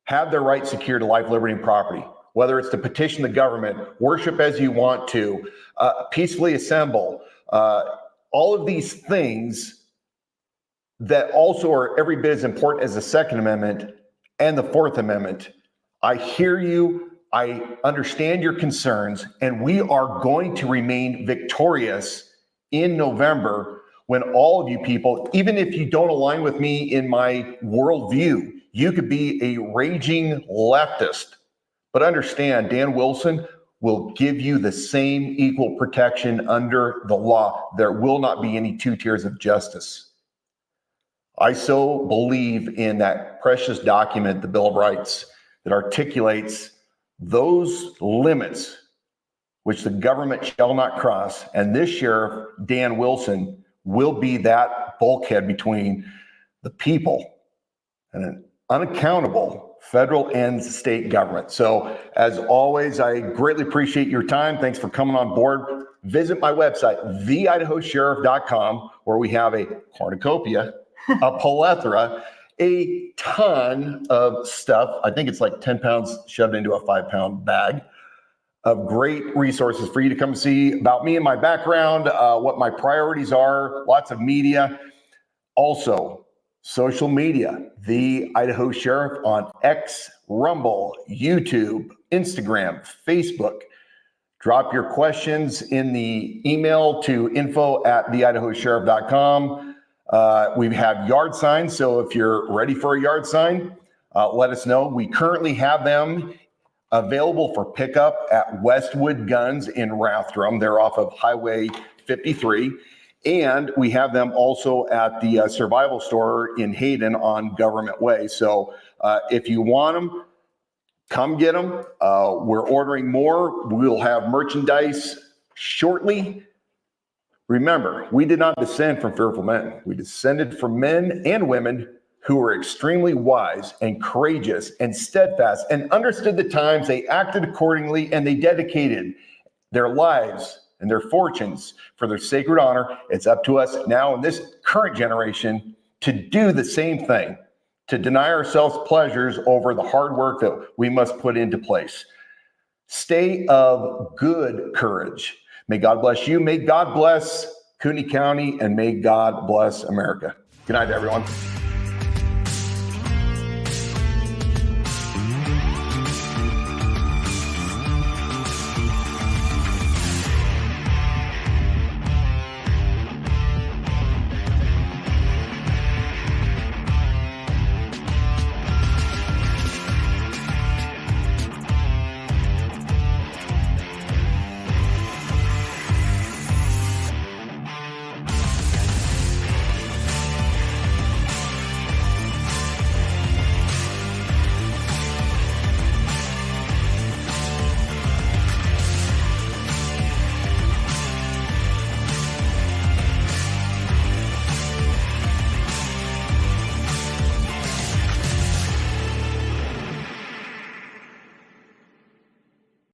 have their rights secured to life, liberty, and property, whether it's to petition the government, worship as you want to, peacefully assemble, all of these things that also are every bit as important as the Second Amendment and the Fourth Amendment. I hear you. I understand your concerns, and we are going to remain victorious in November when all of you people, even if you don't align with me in my worldview, you could be a raging leftist. But understand, Dan Wilson will give you the same equal protection under the law. There will not be any two tiers of justice. I so believe in that precious document, the Bill of Rights, that articulates those limits which the government shall not cross. And this sheriff, Dan Wilson, will be that bulkhead between the people and an unaccountable federal and state government. So as always, I greatly appreciate your time. Thanks for coming on board. Visit my website, theidahosheriff.com, where we have a cornucopia, a plethora, a ton of stuff. I think it's like 10 pounds shoved into a 5-pound bag of great resources for you to come see about me and my background, what my priorities are, lots of media. Also, social media, The Idaho Sheriff on X, Rumble, YouTube, Instagram, Facebook. Drop your questions in the email to info@theidahosheriff.com. We have yard signs, so if you're ready for a yard sign, let us know. We currently have them available for pickup at Westwood Guns in Rathdrum. They're off of Highway 53. And we have them also at the Survival Store in Hayden on Government Way. So if you want them, come get them. We're ordering more. We'll have merchandise shortly. Remember, we did not descend from fearful men. We descended from men and women who were extremely wise and courageous and steadfast and understood the times. They acted accordingly and they dedicated their lives and their fortunes for their sacred honor. It's up to us now in this current generation to do the same thing, to deny ourselves pleasures over the hard work that we must put into place. Stay of good courage. May God bless you. May God bless Cooney County, and may God bless America. Good night, everyone.